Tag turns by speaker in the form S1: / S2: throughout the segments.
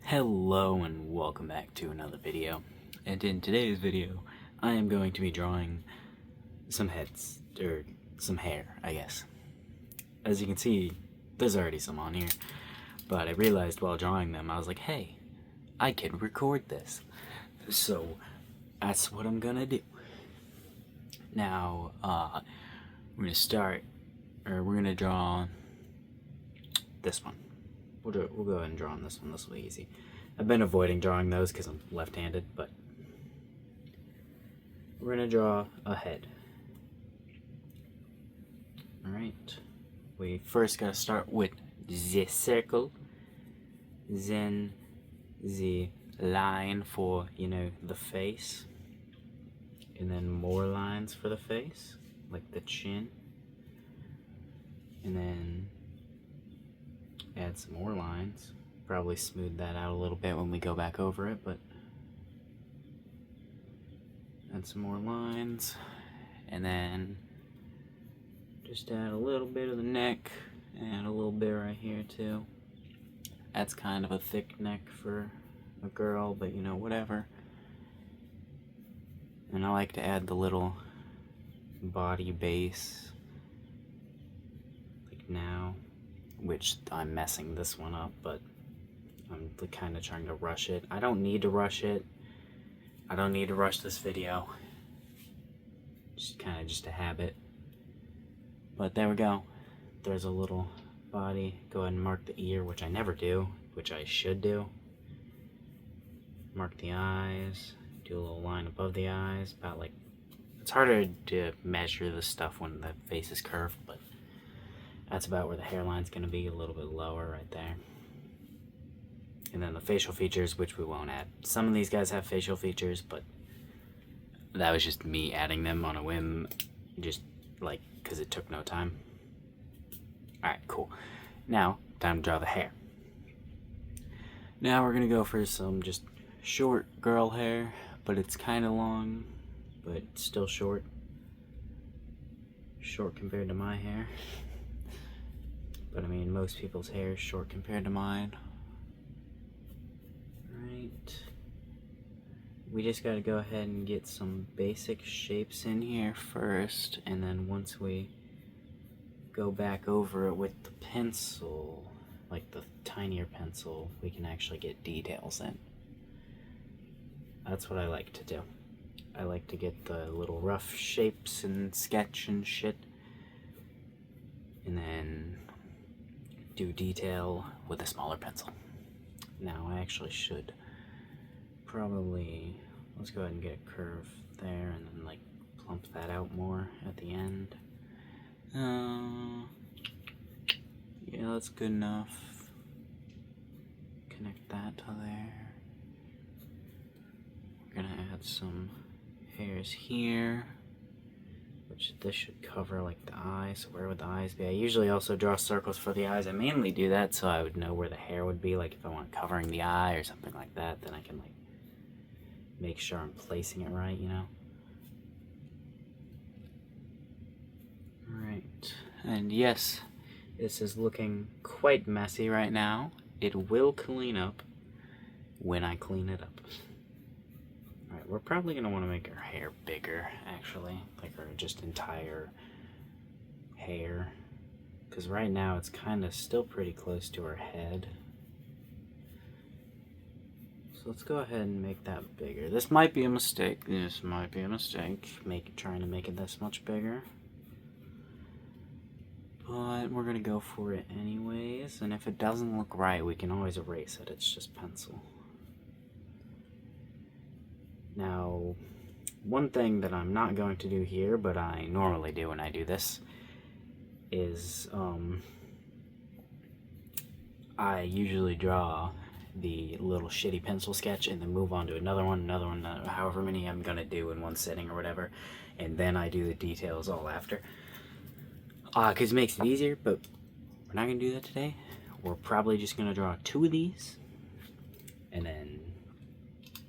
S1: Hello and welcome back to another video, and in today's video I am going to be drawing some heads, or some hair, I guess. As you can see, there's already some on here, but I realized while drawing them, I was like, hey, I can record this. So that's what I'm gonna do. Now, we're gonna draw this one. We'll go ahead and draw on this one. This will be easy. I've been avoiding drawing those because I'm left-handed, but we're gonna draw a head. Alright. We first gotta start with the circle, then the line for, the face, and then more lines for the face, like the chin, and then add some more lines. Probably smooth that out a little bit when we go back over it, but add some more lines, and then just add a little bit of the neck, and a little bit right here too. That's kind of a thick neck for a girl, but whatever. And I like to add the little body base, like now, which I'm messing this one up, but I'm kind of trying to rush it. I don't need to rush it. I don't need to rush this video. Just kind of just a habit. But there we go. There's a little body. Go ahead and mark the ear, which I never do, which I should do. Mark the eyes. Do a little line above the eyes. About like, it's harder to measure this stuff when the face is curved, but that's about where the hairline's going to be, a little bit lower right there. And then the facial features, which we won't add. Some of these guys have facial features, but that was just me adding them on a whim, just like because it took no time. Alright, cool. Now, time to draw the hair. Now we're going to go for some just short girl hair, but it's kind of long, but still short. Short compared to my hair. But I mean, most people's hair is short compared to mine. Right. We just gotta go ahead and get some basic shapes in here first, and then once we go back over it with the pencil, like the tinier pencil, we can actually get details in. That's what I like to do. I like to get the little rough shapes and sketch and shit, and then do detail with a smaller pencil. Now I actually should probably, let's go ahead and get a curve there and then like plump that out more at the end. Yeah, that's good enough. Connect that to there. We're gonna add some hairs here, which this should cover like the eyes. So where would the eyes be? I usually also draw circles for the eyes. I mainly do that so I would know where the hair would be. Like if I want covering the eye or something like that, then I can like make sure I'm placing it right, Alright, and yes, this is looking quite messy right now. It will clean up when I clean it up. Alright, we're probably going to want to make our hair bigger, actually, like our just entire hair, because right now it's kind of still pretty close to our head. So let's go ahead and make that bigger. This might be a mistake. Trying to make it this much bigger. But we're going to go for it anyways, and if it doesn't look right, we can always erase it. It's just pencil. Now, one thing that I'm not going to do here, but I normally do when I do this, is I usually draw the little shitty pencil sketch and then move on to another one, however many I'm going to do in one sitting or whatever, and then I do the details all after. Because it makes it easier, but we're not going to do that today. We're probably just going to draw 2 of these, and then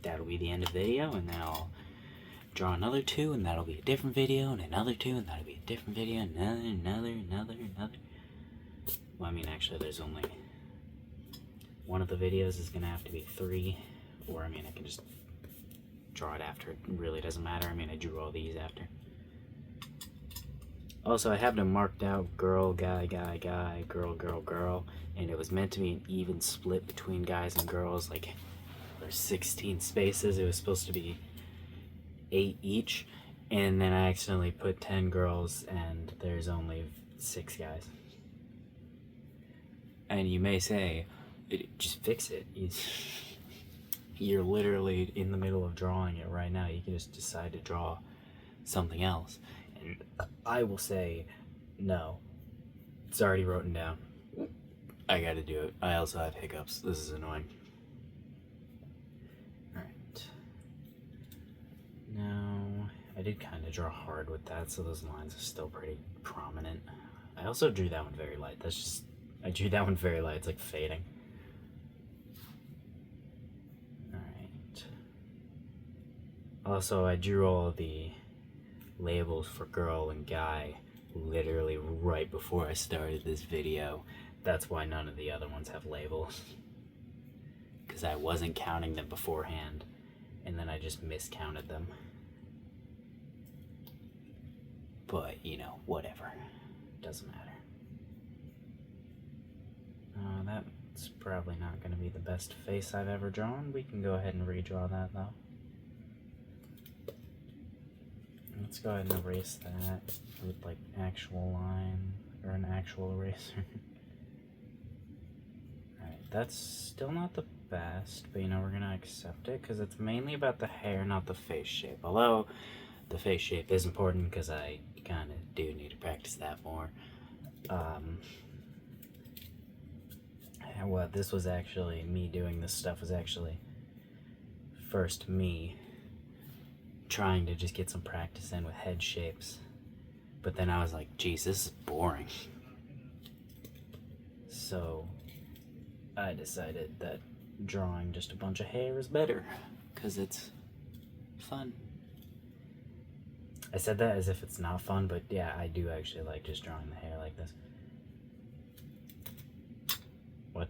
S1: that'll be the end of the video, and then I'll draw another 2, and that'll be a different video, and another 2, and that'll be a different video, and another. Well, I mean, actually, there's only one of the videos is gonna have to be 3, or I mean I can just draw it after, it really doesn't matter. I mean I drew all these after. Also, I have them marked out girl, guy, guy, guy, girl, girl, girl, and it was meant to be an even split between guys and girls. Like, there's 16 spaces. It was supposed to be 8 each, and then I accidentally put 10 girls, and there's only 6 guys. And you may say, just fix it. You're literally in the middle of drawing it right now. You can just decide to draw something else. And I will say, no. It's already written down. I gotta do it. I also have hiccups. This is annoying. Alright. Now, I did kind of draw hard with that, so those lines are still pretty prominent. I also drew that one very light. That's just, I drew that one very light. It's like fading. Alright. Also, I drew all the labels for girl and guy literally right before I started this video. That's why none of the other ones have labels, because I wasn't counting them beforehand and then I just miscounted them. But you know, whatever, doesn't matter. That's probably not going to be the best face I've ever drawn. We can go ahead and redraw that though. Let's go ahead and erase that with like actual line or an actual eraser. Alright, that's still not the best, but you know, we're gonna accept it because it's mainly about the hair, not the face shape. Although the face shape is important because I kind of do need to practice that more. What this was actually, me doing this stuff was actually first me trying to just get some practice in with head shapes, but then I was like, geez, this is boring. So I decided that drawing just a bunch of hair is better because it's fun. I said that as if it's not fun, but yeah, I do actually like just drawing the hair like this. What?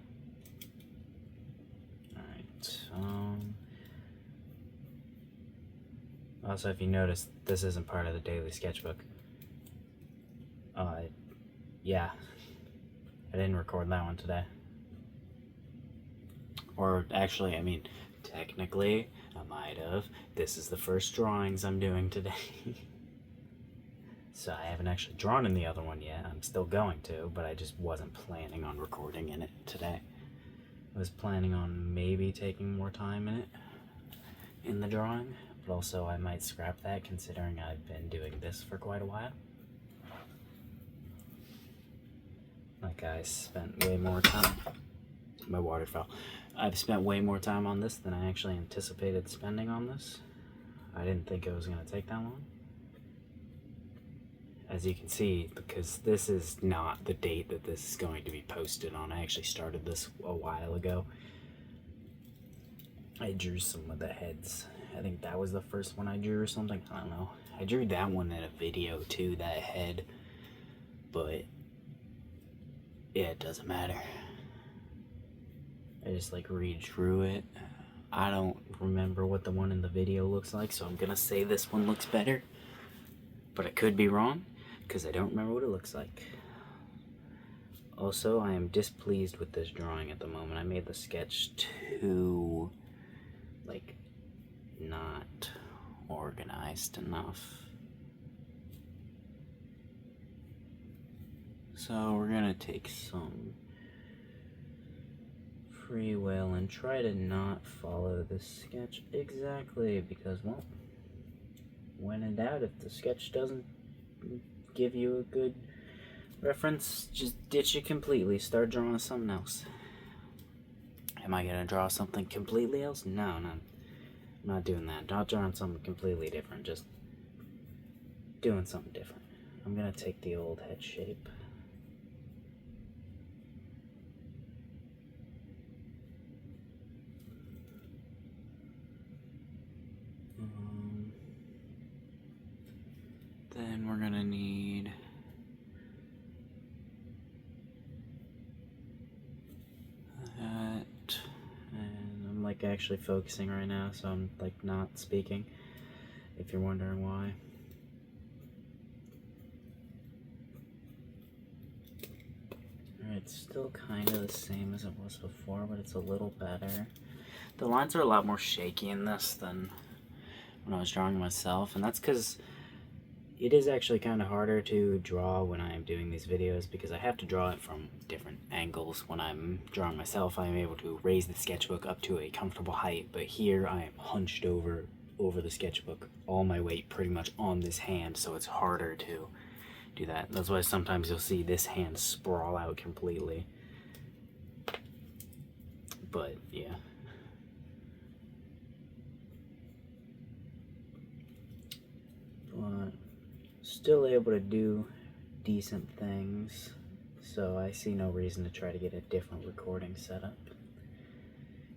S1: Alright, also, if you notice, this isn't part of the daily sketchbook. Yeah, I didn't record that one today. Or actually, I mean, technically, I might have. This is the first drawings I'm doing today. So I haven't actually drawn in the other one yet. I'm still going to, but I just wasn't planning on recording in it today. I was planning on maybe taking more time in it, in the drawing, but also I might scrap that considering I've been doing this for quite a while. Like I spent way more time, my water fell. I've spent way more time on this than I actually anticipated spending on this. I didn't think it was going to take that long. As you can see, because this is not the date that this is going to be posted on. I actually started this a while ago. I drew some of the heads. I think that was the first one I drew or something. I don't know. I drew that one in a video too, that head. But yeah, it doesn't matter. I just like redrew it. I don't remember what the one in the video looks like, so I'm gonna say this one looks better. But I could be wrong, because I don't remember what it looks like. Also, I am displeased with this drawing at the moment. I made the sketch too, like, not organized enough. So we're gonna take some free will and try to not follow the sketch exactly, because, well, when in doubt, if the sketch doesn't give you a good reference, just ditch it completely. Start drawing something else. Am I gonna draw something completely else? No, I'm not doing that. Not drawing something completely different, just doing something different. I'm gonna take the old head shape. Then we're gonna need that. like actually focusing right now, so I'm like not speaking, if you're wondering why. Alright, it's still kind of the same as it was before, but it's a little better. The lines are a lot more shaky in this than when I was drawing myself, and that's because it is actually kind of harder to draw when I'm doing these videos, because I have to draw it from different angles. When I'm drawing myself, I'm able to raise the sketchbook up to a comfortable height, but here I am hunched over the sketchbook, all my weight pretty much on this hand, so it's harder to do that. That's why sometimes you'll see this hand sprawl out completely. But yeah. But still able to do decent things, so I see no reason to try to get a different recording setup.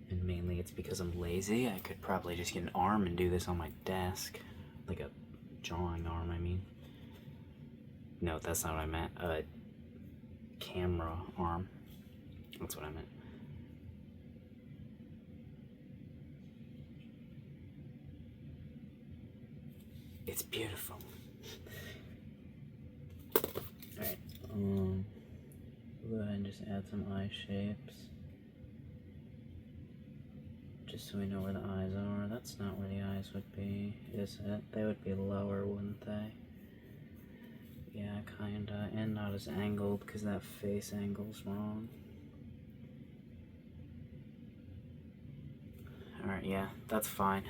S1: And mainly it's because I'm lazy. I could probably just get an arm and do this on my desk, like a drawing arm, I mean. No, that's not what I meant. A camera arm. That's what I meant. It's beautiful. Alright, we'll go ahead and just add some eye shapes. Just so we know where the eyes are. That's not where the eyes would be, is it? They would be lower, wouldn't they? Yeah, kinda. And not as angled, because that face angle's wrong. Alright, yeah, that's fine.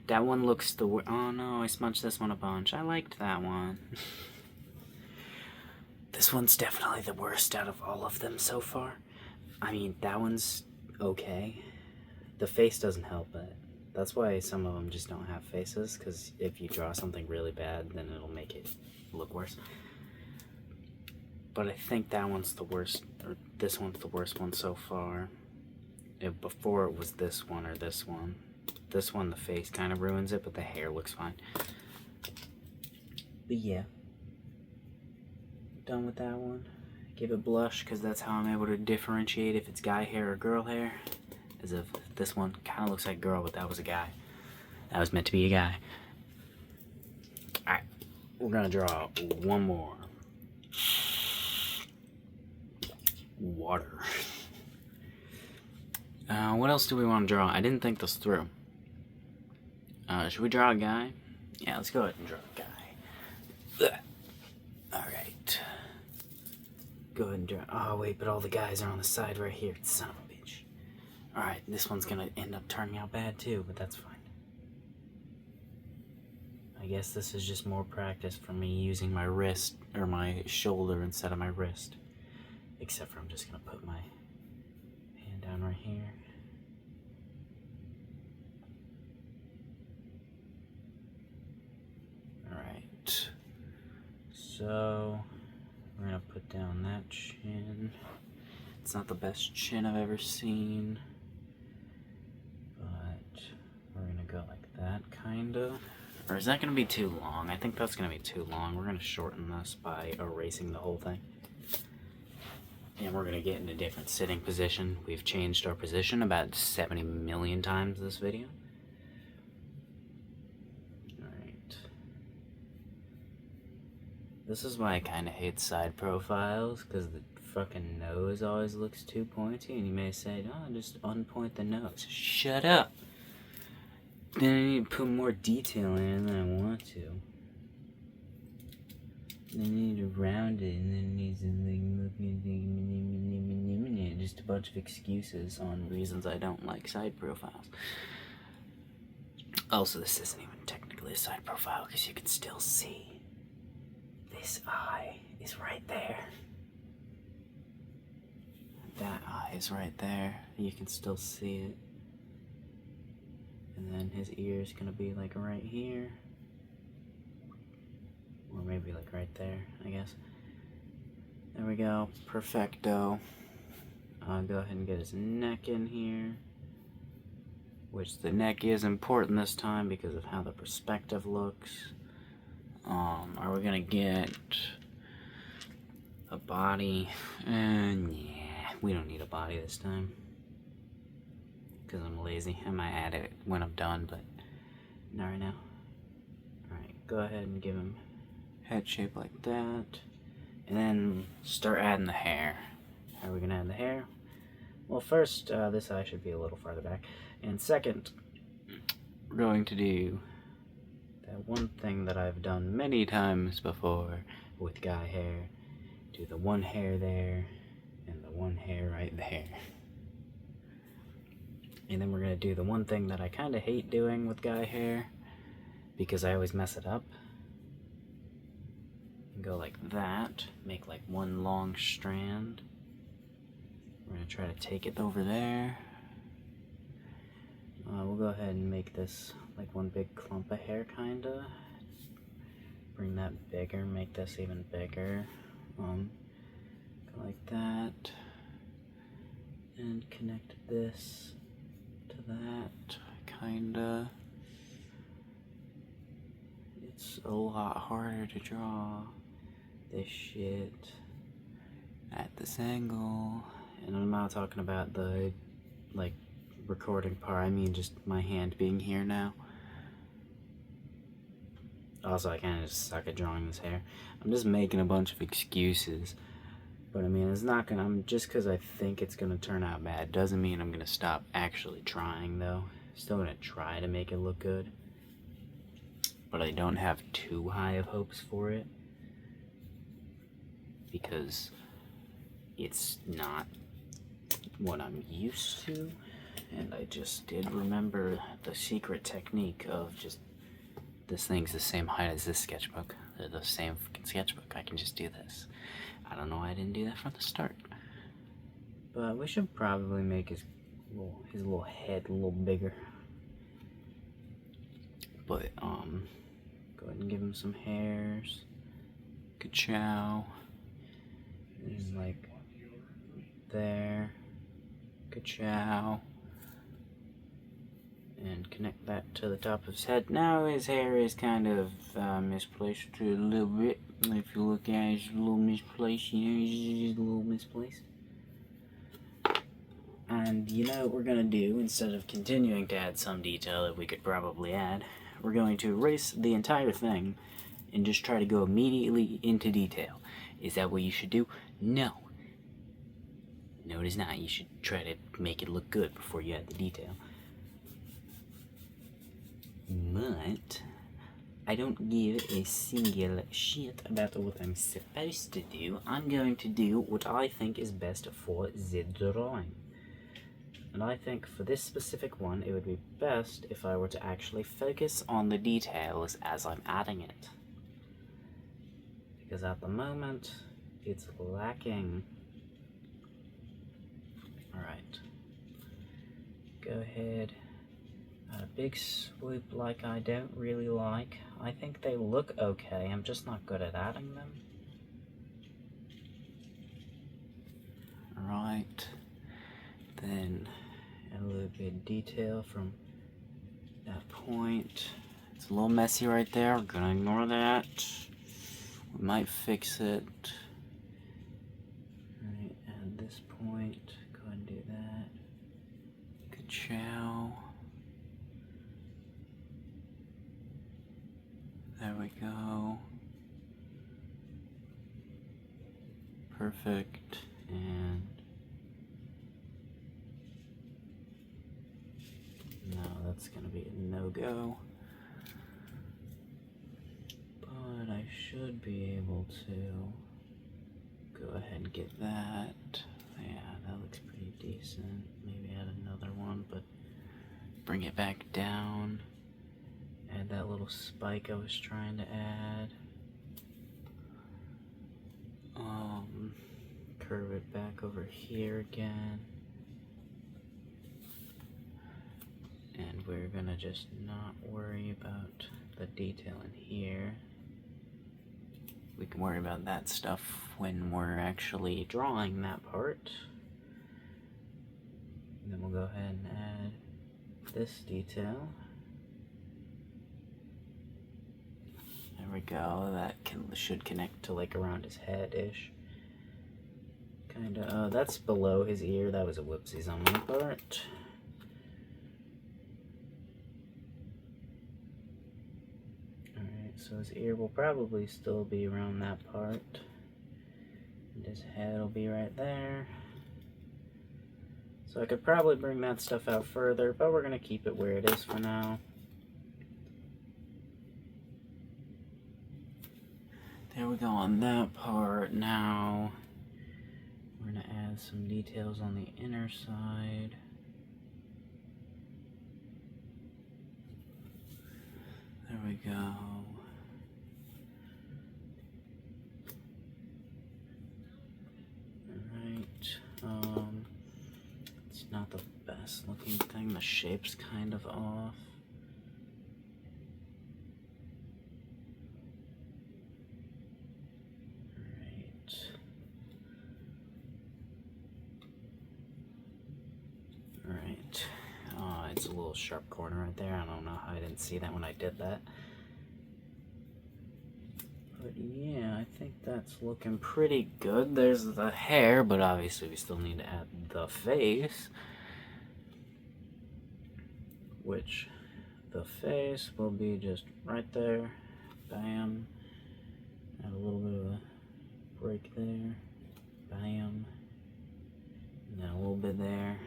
S1: That one looks the worst. Oh no, I smudged this one a bunch. I liked that one. This one's definitely the worst out of all of them so far. I mean, that one's okay. The face doesn't help it. That's why some of them just don't have faces, because if you draw something really bad, then it'll make it look worse. But I think that one's the worst, or this one's the worst one so far. Before it was this one or this one. This one, the face kind of ruins it, but the hair looks fine. But yeah. Done with that one. Give it blush, because that's how I'm able to differentiate if it's guy hair or girl hair. As if this one kind of looks like girl, but that was a guy. That was meant to be a guy. Alright, we're gonna draw one more. Water. What else do we want to draw? I didn't think this through. Should we draw a guy? Yeah, let's go ahead and draw a guy. Alright. Go ahead and draw. Oh, wait, but all the guys are on the side right here. Son of a bitch. Alright, this one's gonna end up turning out bad too, but that's fine. I guess this is just more practice for me using my wrist, or my shoulder instead of my wrist. Except for I'm just gonna put my hand down right here. Alright. So, we're gonna put down that chin. It's not the best chin I've ever seen. But we're gonna go like that, kinda. Or is that gonna be too long? I think that's gonna be too long. We're gonna shorten this by erasing the whole thing. And we're gonna get in a different sitting position. We've changed our position about 70 million times this video. Alright. This is why I kinda hate side profiles, because the fucking nose always looks too pointy, and you may say, oh, just unpoint the nose. Shut up! Then I need to put more detail in than I want to. Then I need to round it, and then it needs to like, just a bunch of excuses on reasons I don't like side profiles. Also, this isn't even technically a side profile, because you can still see this eye is right there. That eye is right there. You can still see it. And then his ear is gonna be like right here. Or maybe like right there, I guess. There we go. Perfecto. I'll go ahead and get his neck in here. Which the neck is important this time because of how the perspective looks. Are we gonna get a body? And yeah, we don't need a body this time. because I'm lazy. I might add it when I'm done, but not right now. Alright, go ahead and give him head shape like that. And then start adding the hair. How are we going to add the hair? Well, first, this eye should be a little farther back. And second, we're going to do that one thing that I've done many times before with guy hair. Do the one hair there, and the one hair right there. And then we're going to do the one thing that I kind of hate doing with guy hair, because I always mess it up. Go like that, make like one long strand. We're going to try to take it over there. We'll go ahead and make this like one big clump of hair, kinda. Bring that bigger, make this even bigger. Go like that. And connect this to that, kinda. It's a lot harder to draw this shit at this angle. And I'm not talking about the, like, recording part, I mean just my hand being here now. Also, I kinda just suck at drawing this hair. I'm just making a bunch of excuses. But I mean, it's not gonna, just because I think it's gonna turn out bad doesn't mean I'm gonna stop actually trying, though. Still gonna try to make it look good. But I don't have too high of hopes for it, because it's not what I'm used to. And I just did remember the secret technique of just, this thing's the same height as this sketchbook. They're the same fucking sketchbook. I can just do this. I don't know why I didn't do that from the start. But we should probably make his little head a little bigger. But, go ahead and give him some hairs. Ka-chow. And like, there. Ka-chow. And connect that to the top of his head. Now his hair is kind of misplaced a little bit. If you look at it, it's a little misplaced. You know, it's just a little misplaced. And you know what we're gonna do, instead of continuing to add some detail that we could probably add, we're going to erase the entire thing and just try to go immediately into detail. Is that what you should do? No. No, it is not. You should try to make it look good before you add the detail. But I don't give a single shit about what I'm supposed to do. I'm going to do what I think is best for the drawing. And I think for this specific one, it would be best if I were to actually focus on the details as I'm adding it. Because at the moment, it's lacking. Alright. Go ahead. A big swoop like I don't really like. I think they look okay, I'm just not good at adding them. Alright. Then add a little bit of detail from that point. It's a little messy right there, we're gonna ignore that. We might fix it. Alright, at this point, go ahead and do that. Ka-chow. There we go. Perfect. And no, that's gonna be a no-go. But I should be able to go ahead and get that. Yeah, that looks pretty decent. Maybe add another one, but bring it back down. Add that little spike I was trying to add. Curve it back over here again. And we're gonna just not worry about the detail in here. We can worry about that stuff when we're actually drawing that part. And then we'll go ahead and add this detail. There we go, that should connect to like around his head-ish. Kinda, that's below his ear, that was a whoopsies on my part. so his ear will probably still be around that part. And his head will be right there. So I could probably bring that stuff out further, but we're going to keep it where it is for now. There we go on that part. Now we're going to add some details on the inner side. There we go. Alright. It's not the best looking thing. The shape's kind of off. Alright. It's a little sharp corner right there. I don't know how I didn't see that when I did that. But yeah, I think that's looking pretty good. There's the hair, but obviously we still need to add the face. Which, the face will be just right there. Bam. Add a little bit of a break there. Bam. And then a little bit there.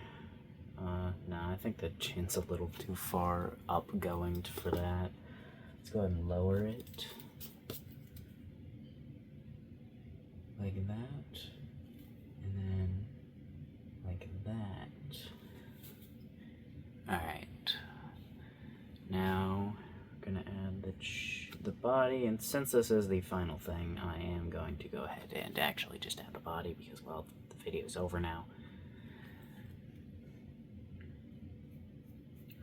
S1: No, I think the chin's a little too far up going for that. Let's go ahead and lower it. Like that. And then like that. Alright. Now, we're gonna add the body, and since this is the final thing, I am going to go ahead and actually just add the body because, well, the video's over now.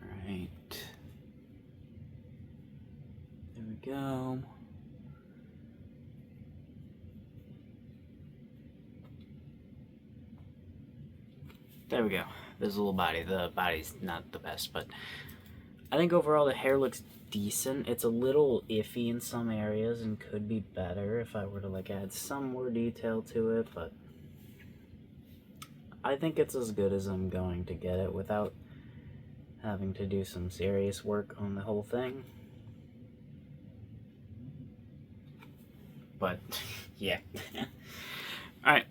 S1: Alright. There we go. There we go. There's a little body. The body's not the best, but I think overall the hair looks decent. It's a little iffy in some areas and could be better if I were to like add some more detail to it, but I think it's as good as I'm going to get it without having to do some serious work on the whole thing. But yeah. Alright.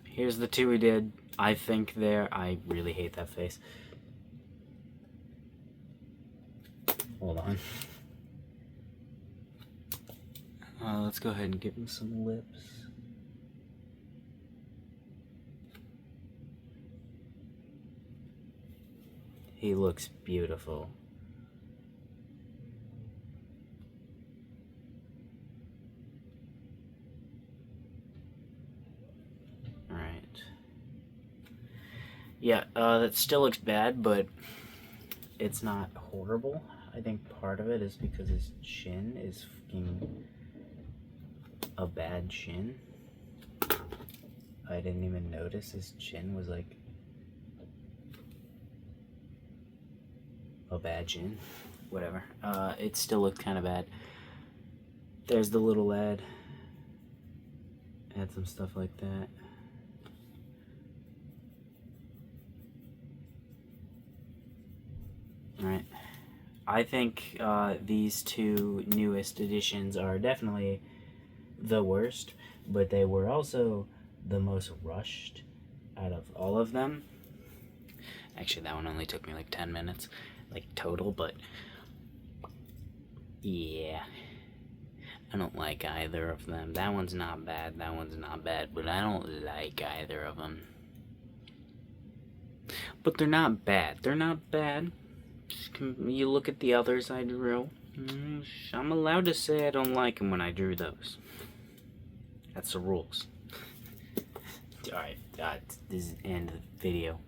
S1: Here's the two we did. I think I really hate that face. Hold on. Let's go ahead and give him some lips. He looks beautiful. Yeah, that still looks bad, but it's not horrible. I think part of it is because his chin is fucking a bad chin. I didn't even notice his chin was like a bad chin. Whatever. It still looks kind of bad. There's the little lad. Add some stuff like that. Alright, I think these two newest editions are definitely the worst, but they were also the most rushed out of all of them. Actually, that one only took me like 10 minutes, like total, but yeah, I don't like either of them. That one's not bad, that one's not bad, but I don't like either of them. But they're not bad, they're not bad. You look at the others I drew. I'm allowed to say I don't like them when I drew those. That's the rules. Alright, this is the end of the video.